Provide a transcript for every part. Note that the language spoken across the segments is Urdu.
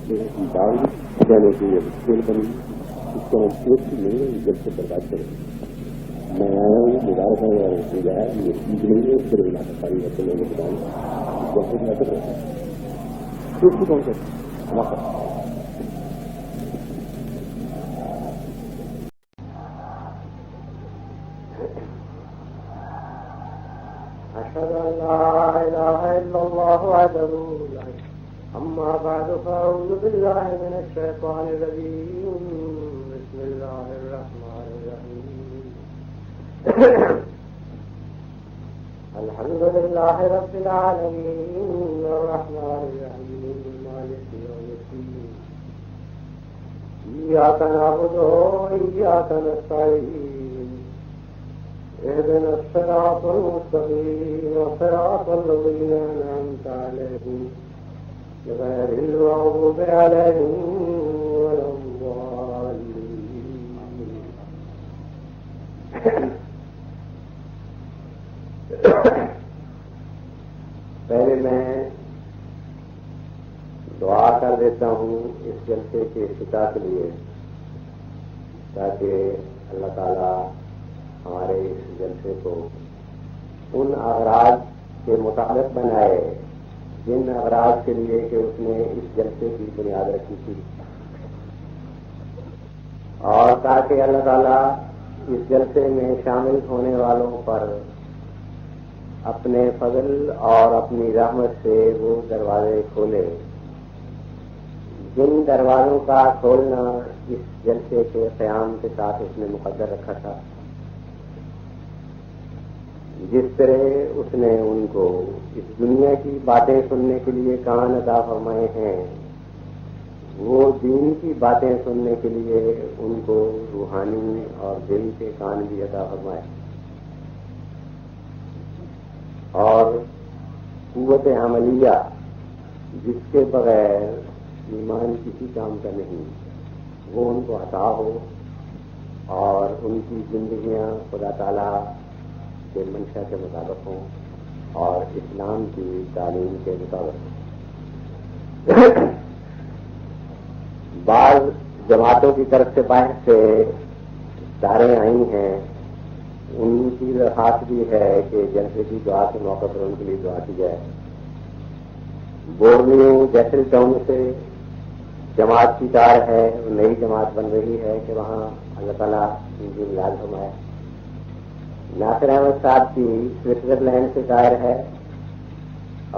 باغ جانے کی یہ کھیل بنی اس کو ہم سوچ نہیں ہے جب سے برباد کریں. میں آیا ہوں مبارک ہے اور ہو گیا ہے یہ چیز نہیں ہے پھر علاقہ ساری رکھتے میں نے بتایا بہت بہتر رہتا ہے سوچ کون کرتا ہمارا أشهد أن لا إله إلا الله وحده لا شريك له. أما بعد فأعوذ بالله من الشيطان الرجيم. بسم الله الرحمن الرحيم. الحمد لله رب العالمين الرحمن الرحيم مالك يوم الدين. إياك نعبد وإياك نستعين. اهدنا الصراط المستقيم صراط الذين أنعمت عليهم غير المغضوب عليهم ولا الضالين. پہلے میں دعا کر دیتا ہوں اس جلسے کے افتتاح کے لیے تاکہ اللہ تعالی ہمارے اس جلسے کو ان اغراض کے مطابق بنائے جن اغراض کے لیے کہ اس نے اس جلسے کی بنیاد رکھی تھی، اور تاکہ اللہ تعالیٰ اس جلسے میں شامل ہونے والوں پر اپنے فضل اور اپنی رحمت سے وہ دروازے کھولے جن دروازوں کا کھولنا اس جلسے کے قیام کے ساتھ اس نے مقدر رکھا تھا. جس طرح اس نے ان کو اس دنیا کی باتیں سننے کے لیے کان عطا فرمائے ہیں، وہ دین کی باتیں سننے کے لیے ان کو روحانی اور دل کے کان بھی عطا فرمائے، اور قوت عملیہ جس کے بغیر ایمان کسی کام کا نہیں وہ ان کو عطا ہو، اور ان کی زندگیاں خدا تعالیٰ کے منشا کے مطابق ہوں اور اسلام کی تعلیم کے مطابق ہوں. بعض جماعتوں کی طرف سے باہر سے داریں آئی ہیں، ان کی درخواست بھی ہے کہ جلسے کی دعا کے موقع پر ان کے لیے دعا کی جائے. بورنیو جیسل ٹاؤن سے جماعت کی کار ہے، نئی جماعت بن رہی ہے کہ وہاں اللہ تعالیٰ ان کی مدد فرمائے. ناصر احمد صاحب کی سوئٹزرلینڈ سے دائر ہے،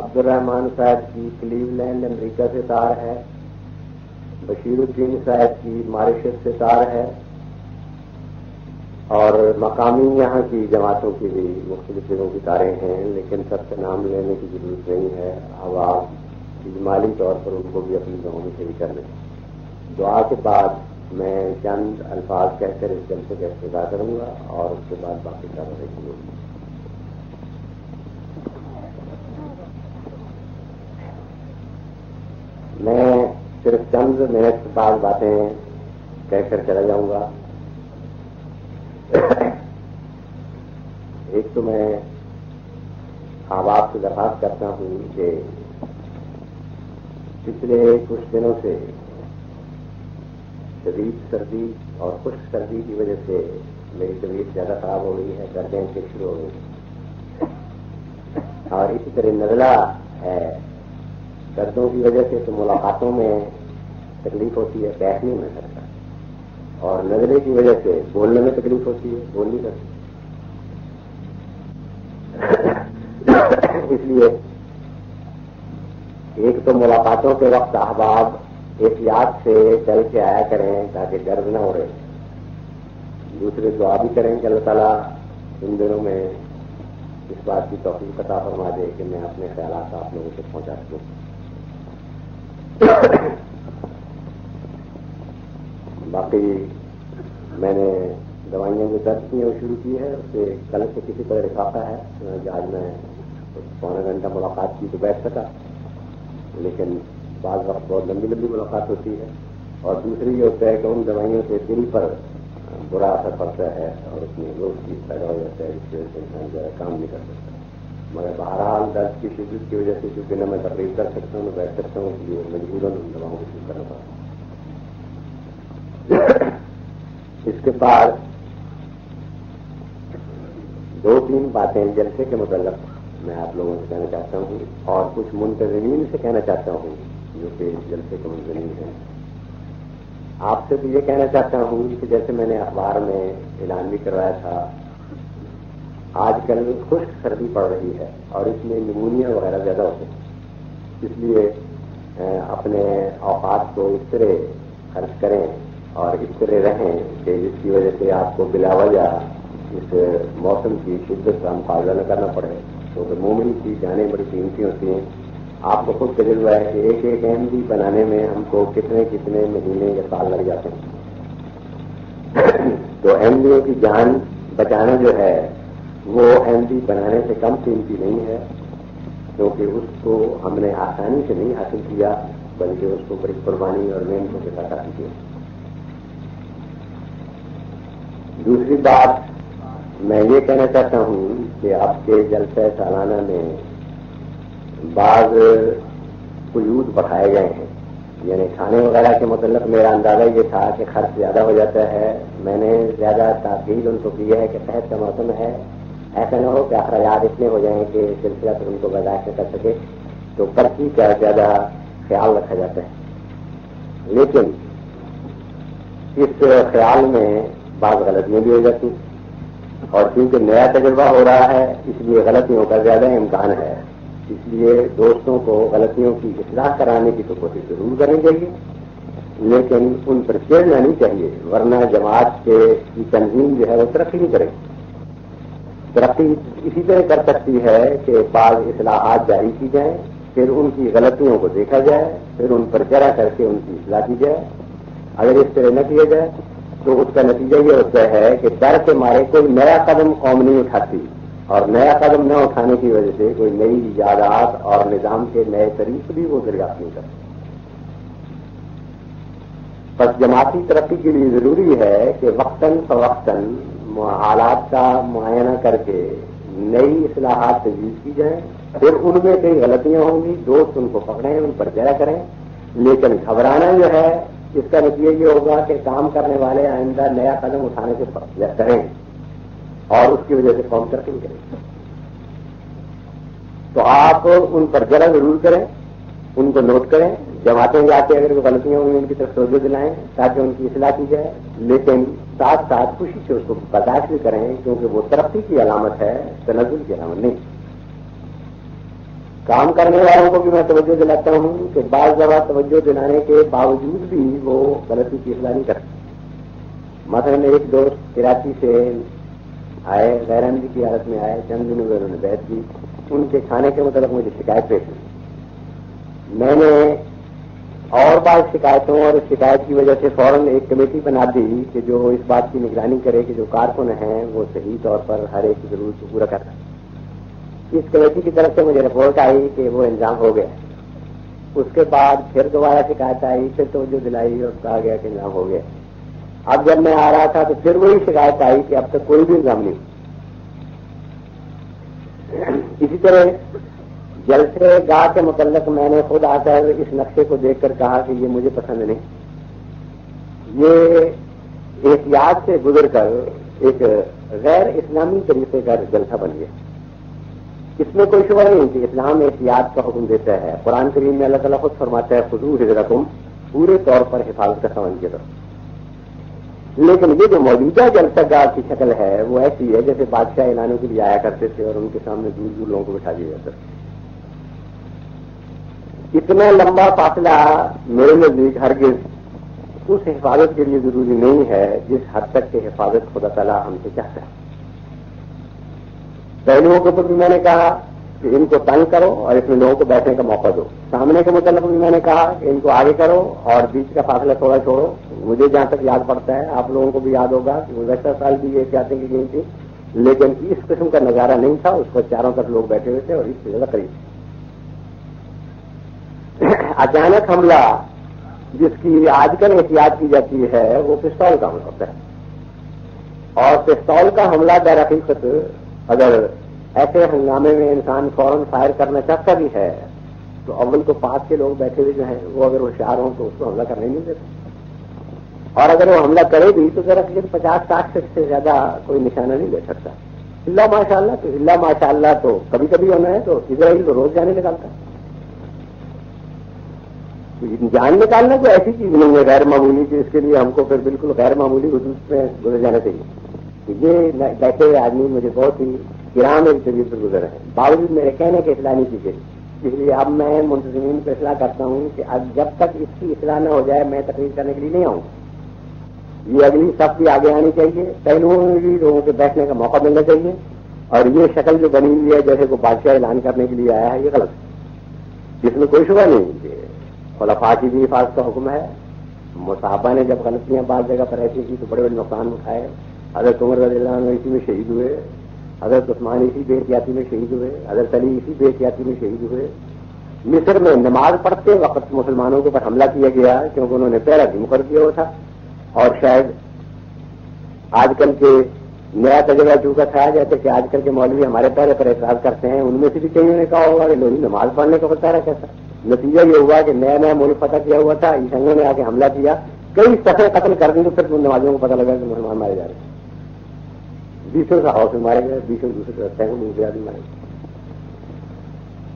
عبد الرحمان صاحب کی کلیو لینڈ امریکہ سے تار ہے، بشیر الدین صاحب کی ماریشس سے تار ہے، اور مقامی یہاں کی جماعتوں کی بھی مختلف جگہوں کی تاریں ہیں، لیکن سب کا نام لینے کی ضرورت نہیں ہے. اب آپ اجمالی طور پر ان کو بھی اپنی جگہوں میں شریک کر لیں. دعا کے بعد میں چند الفاظ کہہ کر اس جلسے کا افتتاح کروں گا اور اس کے بعد باقی کارروائی شروع ہوگی. میں صرف چند منٹ بعد باتیں کہہ کر چلا جاؤں گا. ایک تو میں آپ سے درخواست کرتا ہوں کہ پچھلے کچھ دنوں سے شدید سردی اور خشک سردی کی وجہ سے میری طبیعت زیادہ خراب ہو گئی ہے، گردیں سے شروع ہو گئی، اور اسی طرح نزلہ ہے. دردوں کی وجہ سے تو ملاقاتوں میں تکلیف ہوتی ہے، بیٹھ نہیں میں سکتا، اور نزلے کی وجہ سے بولنے میں تکلیف ہوتی ہے، بول نہیں سکتا. اس لیے ایک تو ملاقاتوں کے وقت احباب احتیاط سے چل کے آیا کریں تاکہ گرد نہ ہو رہے. دوسرے دعا بھی کریں کہ اللہ تعالیٰ ان دنوں میں اس بات کی توفیق عطا فرما دے کہ میں اپنے خیالات آپ لوگوں تک پہنچا سکوں. باقی میں نے دوائیاں جو درد کی ہیں وہ شروع کی ہے، اس سے کل سے کسی طرح لفافہ ہے. آج میں پونا گھنٹہ ملاقات کی تو بیٹھ سکا، لیکن بعض وقت بہت لمبی لمبی ملاقات ہوتی ہے. اور دوسری یہ ہوتا ہے کہ ان دوائیوں سے دل پر برا اثر پڑتا ہے اور اس میں روز چیز پیدا ہو جاتا ہے، جس کی وجہ سے انسان زیادہ کام نہیں کر سکتا. مگر بہرحال درد کی شدت کی وجہ سے چونکہ نہ میں تقریر کر سکتا ہوں نہ بیٹھ سکتا ہوں، اس لیے مجبوراً ان دواؤں کو شروع کرنا پڑا۔ اس کے بعد 2-3 باتیں جلسے کے متعلق میں آپ لوگوں سے کہنا چاہتا ہوں اور کچھ منتظمین سے کہنا چاہتا ہوں جو کہ جلسے کے منتظمین ہیں۔ آپ سے بھی یہ کہنا چاہتا ہوں کہ جیسے میں نے اخبار میں اعلان بھی کروایا تھا، آج کل خشک سردی پڑ رہی ہے اور اس میں نمونیا وغیرہ زیادہ ہوتے ہیں، اس لیے اپنے اوقات کو اس طرح خرچ کریں اور اس طرح رہیں کہ جس کی وجہ سے آپ کو بلا وجہ اس موسم کی شدت کا مقابلہ نہ کرنا پڑے، کیونکہ مومن کی جانیں بڑی قیمتی ہوتی ہیں۔ آپ کو خود تجربہ ہے کہ ایک ایک ایم ڈی بنانے میں ہم کو کتنے کتنے مہینے یا سال لگ جاتے ہیں، تو ایم ڈیوں کی جان بچانا جو ہے وہ ایم ڈی بنانے سے کم قیمتی نہیں ہے، کیونکہ اس کو ہم نے آسانی سے نہیں حاصل کیا بلکہ اس کو بڑی قربانی اور محنتوں کے ساتھ حاصل کیا۔ دوسری بات میں یہ کہنا چاہتا ہوں کہ آپ کے جلسہ سالانہ میں بعض قیود بڑھائے گئے ہیں، یعنی کھانے وغیرہ کے متعلق میرا اندازہ یہ تھا کہ خرچ زیادہ ہو جاتا ہے۔ میں نے زیادہ تاکید ان کو کی ہے کہ صحت کا موسم ہے، ایسا نہ ہو کہ اخراجات اتنے ہو جائیں کہ سلسلہ تک ان کو برداشت نہ کر سکے، تو پرچی کا زیادہ خیال رکھا جاتا ہے۔ لیکن اس خیال میں بعض غلطیاں بھی ہو جاتی، اور کیونکہ نیا تجربہ ہو رہا ہے اس لیے غلطیوں کا زیادہ امکان ہے، اس لیے دوستوں کو غلطیوں کی اصلاح کرانے کی تو کوشش ضرور کرنی چاہیے، لیکن ان پر چڑھنا نہیں چاہیے، ورنہ جماعت کی تنظیم جو ہے وہ ترقی نہیں کرے گی۔ ترقی اسی طرح کر سکتی ہے کہ بعض اصلاحات جاری کی جائیں، پھر ان کی غلطیوں کو دیکھا جائے، پھر ان پر چڑھا کر کے ان کی اصلاح کی جائے۔ اگر اس طرح نہ کیا جائے تو اس کا نتیجہ یہ ہوتا ہے کہ ڈر کے مارے کوئی نیا قدم قوم نہیں اٹھاتی، اور نیا قدم نہ اٹھانے کی وجہ سے کوئی نئی ایجادات اور نظام کے نئے طریقے بھی وہ دریافت نہیں کرتے۔ بس جماعتی ترقی کے لیے ضروری ہے کہ وقتاً فوقتاً حالات کا معائنہ کر کے نئی اصلاحات تجویز کی جائیں، پھر ان میں کئی غلطیاں ہوں گی، دوست ان کو پکڑیں، ان پر جرا کریں، لیکن گھبرانا جو ہے اس کا نتیجہ یہ ہوگا کہ کام کرنے والے آئندہ نیا قدم اٹھانے سے کریں اور اس کی وجہ سے قوم ترقی کرے۔ تو آپ ان پر جرا ضرور کریں، ان کو نوٹ کریں، جماعتیں جا کے اگر کوئی غلطیاں ہوئی ان کی طرف توجہ دلائیں تاکہ ان کی اصلاح کی جائے، لیکن ساتھ ساتھ خوشی سے اس کو برداشت بھی کریں، کیونکہ وہ ترقی کی علامت ہے، تنزل کی علامت نہیں۔ کام کرنے والوں کو بھی میں توجہ دلاتا ہوں کہ بعض دفعہ توجہ دلانے کے باوجود بھی وہ غلطی کی اصلاح نہیں کرتے۔ مثلاً ایک دوست کراچی سے آئے، غیر عملی کی حالت میں آئے، چند دنوں میں انہوں نے بیعت کی، ان کے کھانے کے متعلق مجھے شکایت پیش ہوئی۔ میں نے اور بعض شکایتوں اور اس شکایت کی وجہ سے فوراً ایک کمیٹی بنا دی کہ جو اس بات کی نگرانی کرے کہ جو کارکن ہیں وہ صحیح طور پر ہر ایک کی ضرورت کو پورا کریں۔ اس کمیٹی کی طرف سے مجھے رپورٹ آئی کہ وہ انجام ہو گیا۔ اس کے بعد پھر دوبارہ شکایت آئی، پھر توجہ دلائی اور کہا گیا کہ انجام ہو گیا۔ اب جب میں آ رہا تھا تو پھر وہی شکایت آئی کہ اب تک کوئی بھی انجام نہیں۔ اسی طرح جلسے گاہ کے متعلق میں نے خود آ کر اس نقشے کو دیکھ کر کہا کہ یہ مجھے پسند نہیں، یہ احتیاط سے گزر کر ایک غیر اسلامی طریقے کا جلسہ بن گیا۔ اس میں کوئی شبہ نہیں کہ اسلام احتیاط کا حکم دیتا ہے، قرآن کریم میں اللہ تعالیٰ خود فرماتا ہے خذوا حذرکم، پورے طور پر حفاظت کا سامان کی طرف۔ لیکن یہ جو موجودہ جلسہ گاہ کی شکل ہے وہ ایسی ہے جیسے بادشاہ اعلانوں کے لیے آیا کرتے تھے اور ان کے سامنے دور دور لوگوں کو بٹھا دیا جاتا تھا۔ اتنا لمبا فاصلہ میرے نزدیک ہرگز اس حفاظت کے لیے ضروری نہیں ہے جس حد تک کہ حفاظت خدا تعالیٰ ہم سے چاہتا ہے۔ پہلوؤں کے اوپر بھی میں نے کہا کہ ان کو تنگ کرو اور اس میں لوگوں کو بیٹھنے کا موقع دو۔ سامنے کے متعلق بھی میں نے کہا کہ ان کو آگے کرو اور بیچ کا فاصلہ تھوڑا چھوڑو۔ مجھے جہاں تک یاد پڑتا ہے، آپ لوگوں کو بھی یاد ہوگا کہ گزشتہ سال بھی یہ چاہتے کی گئی تھی، لیکن اس قسم کا نظارہ نہیں تھا، اس پر چاروں طرف لوگ بیٹھے ہوئے تھے اور اس سے زیادہ قریب۔ اچانک حملہ جس کی آج کل احتیاط کی جاتی ہے وہ پستول کا حملہ ہوتا ہے، اور پستول کا حملہ در حقیقت اگر ایسے ہنگامے میں انسان فوراً فائر کرنا چاہتا بھی ہے تو اول تو پاس کے لوگ بیٹھے ہوئے جو ہیں وہ اگر ہوشیار ہوں تو اس کو حملہ کرنے نہیں دیتے، اور اگر وہ حملہ کرے بھی تو ذرا 50-60 فٹ سے زیادہ کوئی نشانہ نہیں لے سکتا. اللہ ماشاء اللہ تو اللہ ماشاء اللہ تو کبھی کبھی ہونا ہے تو اسرائیل تو روز جانے نکالتا ہے. جان نکالنا کوئی ایسی چیز نہیں ہے غیر معمولی کہ اس کے لیے ہم کو پھر بالکل غیر معمولی حدود میں گزر جانا چاہیے. یہ بیٹھے ہوئے آدمی مجھے بہت ہی گرام ایک طریقے سے گزرا ہے، باوجود میرے کہنے کے اصلاح نہیں کی گئی. اس لیے اب میں منتظمین کو اصلاح کرتا ہوں کہ اب جب تک اس کی اصلاح نہ ہو جائے میں تقریر کرنے کے لیے نہیں آؤں. یہ اگلی صف بھی آگے آنی چاہیے، پہلوؤں میں بھی لوگوں کے بیٹھنے کا موقع ملنا چاہیے. اور یہ شکل جو بنی ہوئی ہے جیسے کو بادشاہ اعلان کرنے کے لیے آیا ہے یہ غلط ہے، جس میں کوئی شبہ نہیں کہ خلفاء کی بھی حفاظت کا حکم ہے. صحابہ نے جب غلطیاں بعض جگہ پر ایسی کی تو بڑے بڑے نقصان اٹھائے. حضرت عمر رضی اللہ عنہ اسی میں شہید ہوئے، حضرت عثمان اسی بے احتیاطی میں شہید ہوئے، حضرت علی اسی بے احتیاطی میں شہید ہوئے. مصر میں نماز پڑھتے وقت مسلمانوں کے اوپر حملہ کیا گیا کیونکہ انہوں نے پہلا بھی مقرر کیا ہوا تھا. اور شاید آج کل کے نیا تجربہ چکا تھا جیسے کہ آج کل کے مولوی ہمارے پہلے پر اعتراض کرتے ہیں، ان میں سے بھی کئی نے کہا ہوگا کہ لوگ نماز پڑھنے کا بتا رہا کیسا. نتیجہ یہ ہوا کہ نیا نیا ملک فتح کیا ہوا تھا، عیسائیوں نے آ کے حملہ کیا، کئی سفے قتل کر دیں تو پھر نمازیوں کو پتہ لگا کہ مسلمان مارے جا رہے ہیں. 20 کا ہاؤس میں مارے گئے، 20 دوسرے رستے کو دوسرے آدمی مارے گئے.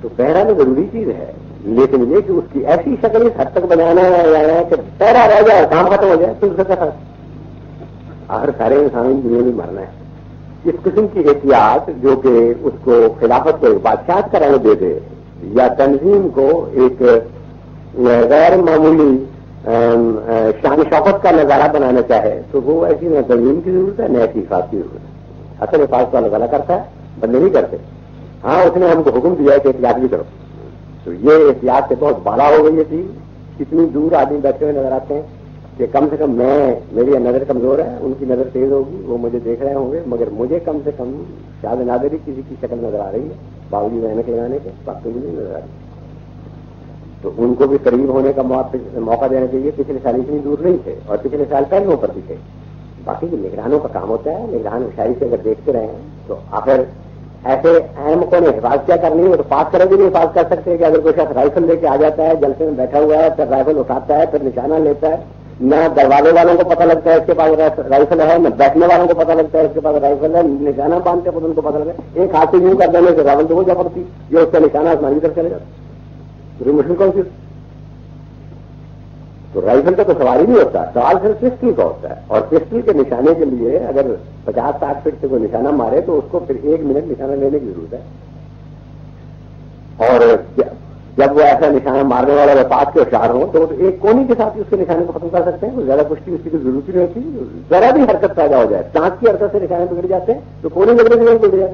تو پہرا تو ضروری چیز ہے، لیکن یہ کہ اس کی ایسی شکل اس حد تک بنانا ہے کہ پہرا رہ جائے کام ختم ہو جائے تو اس کا آخر سارے انسان دنیا میں مرنا ہے. اس قسم کی احتیاط جو کہ اس کو خلافت کو بادشاہت کرانے دے دے یا تنظیم کو ایک غیر معمولی شان شوقت کا نظارہ بنانا چاہے تو وہ ایسی نہ تنظیم کی ضرورت ہے نہ ایسی حفاظت کی ضرورت ہے. اصل حفاظت کو اللہ تعالیٰ کرتا ہے، بندے نہیں کرتے. ہاں اس نے ہم کو حکم دیا ہے کہ احتیاط بھی کرو، تو یہ احتیاط سے بہت بالا ہو گئی تھی. کتنی دور آدمی بیٹھے ہوئے نظر آتے ہیں کہ کم سے کم میری نظر کمزور ہے، ان کی نظر تیز ہوگی، وہ مجھے دیکھ رہے ہوں گے، مگر مجھے کم سے کم شاید نادری کسی کی شکل نظر آ رہی ہے باوجود محنت لگانے کے، باقی مجھے نہیں نظر آ رہی. تو ان کو بھی قریب ہونے کا موقع دینا چاہیے. پچھلے سال اتنی دور نہیں تھے اور پچھلے سال پہلوں پر بھی تھے. باقی نگرانوں کا کام ہوتا ہے، نگران شاعری سے اگر دیکھتے رہے تو آخر ایسے اہم کو نے حفاظت کیا کرنی ہے تو پاس کرے بھی نہیں حفاظت کر سکتے کہ اگر کوئی شخص رائفل لے کے آ جاتا ہے، جلسے میں بیٹھا ہوا ہے، پھر رائفل اٹھاتا ہے، پھر نشانہ لیتا ہے، نہ دروازے والوں کو پتہ لگتا ہے اس کے پاس رائفل ہے، نہ بیٹھنے والوں کو پتہ لگتا ہے اس کے پاس رائفل ہے، نشانہ باندھتے خود ان کو پتہ لگتا ہے. ایک ہاتھ سے یوں کر دینے سے رائفل تو وہ جا پڑتی جو اس کا نشانہ آسمانی طرف چلے جاتا. تو مشکل کون سی؟ تو رائفل کا تو سواری نہیں ہوتا، سوال صرف پسٹل کا ہوتا ہے. اور پسٹل کے نشانے کے لیے اگر 50-60 فٹ سے کوئی نشانہ مارے تو اس کو پھر 1 منٹ نشانہ لینے کی ضرورت ہے. اور جب وہ ایسا نشانہ مارنے والا وفات کے ہوشیار ہوں تو ایک کونی کے ساتھ ہی اس کے نشانے کو ختم کر سکتے ہیں. زیادہ پشتی اس کی ضرورت ہی نہیں ہوتی. ذرا بھی حرکت پیدا ہو جائے، چانچ کی حرکت سے نشانے بگڑ جاتے ہیں تو کونی لگنے سے نہیں بگڑ جائے.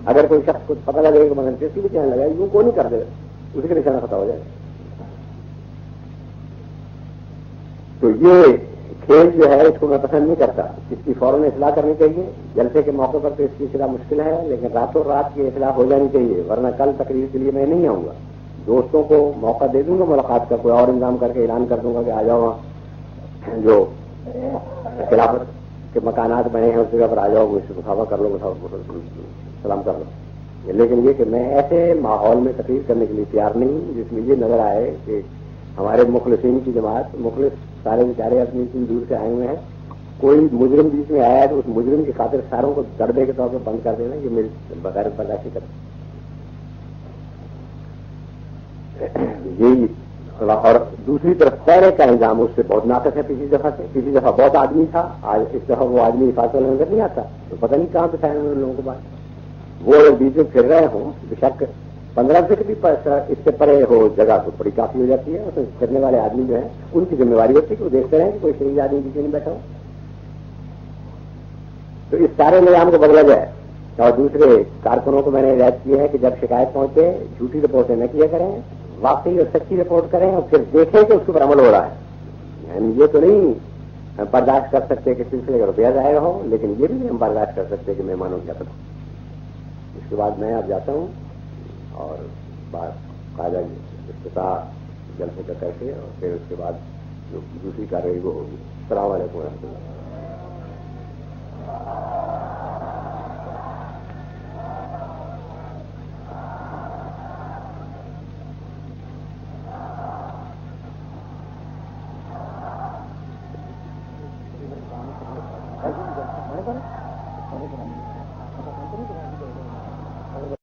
اگر کوئی شخص کو پتہ لگے کہ مگر کسی بھی چین لگائے وہ کونی کر دے اسی کا نشانہ ختم ہو جائے. تو یہ کھیل جو ہے اس کو میں پسند نہیں کرتا. اس کی فوراً اصلاح کرنی چاہیے. جلسے کے موقع پر تو اس کی اصلاح مشکل ہے، لیکن راتوں رات کی اصلاح ہو جانی چاہیے، ورنہ کل تقریر کے لیے میں نہیں آؤں گا. دوستوں کو موقع دے دوں گا ملاقات کا، کوئی اور انتظام کر کے اعلان کر دوں گا کہ آ جاؤ وہاں جو خلافت کے مکانات بنے ہیں اس جگہ پر آ جاؤ، مجھ سے مصافحہ کر لو، سلام کر لو. لیکن یہ کہ میں ایسے ماحول میں تقریر کرنے کے لیے تیار نہیں جس میں یہ نظر آئے کہ ہمارے مخلصین کی جماعت، مخلص سارے بیچارے اپنی اتنی دور سے آئے ہوئے ہیں، کوئی مجرم بیچ میں آیا ہے تو اس مجرم کی خاطر ساروں کو دردے کے طور پر بند کر دینا یہ میری بغیر برداشتی کرتا. یہی. اور دوسری طرف پہرے کا انتظام اس سے بہت ناقص ہے پچھلی دفعہ سے. پچھلی دفعہ بہت آدمی تھا، آج اس دفعہ وہ آدمی حفاظت والا نظر نہیں آتا. تو پتہ نہیں کہاں پہ تھا ان لوگوں کے پاس. وہ اگر بیچ میں پھر رہے ہوں بے شک 15 فٹ بھی اس سے پرے ہو جگہ تو بڑی کافی ہو جاتی ہے. اس میں پھرنے والے آدمی جو ہیں ان کی ذمہ داری ہوتی ہے کہ وہ دیکھتے رہیں کہ کوئی شریف آدمی پیچھے نہیں بیٹھا ہو. تو اس سارے نظام کو بدلا جائے. اور دوسرے کارکنوں کو میں نے ہدایت کی ہے کہ جب شکایت پہنچے جھوٹی رپورٹیں نہ کیا کریں، واقعی اور سچی رپورٹ کریں اور پھر دیکھیں کہ اس کے اوپر عمل ہو رہا ہے. یعنی یہ تو نہیں برداشت کر سکتے کہ سلسلے کا روپیہ ضائع ہو، لیکن یہ بھی نہیں ہم برداشت کر سکتے کہ مہمانوں کی عقل ہو. اس کے بعد میں اب جاتا ہوں اور بات قاعدہ افتتاح جلسے کا کر کے اور پھر اس کے بعد جو دوسری کارروائی وہ ہوگی. السلام علیکم ورحمۃ اللہ. Sorry,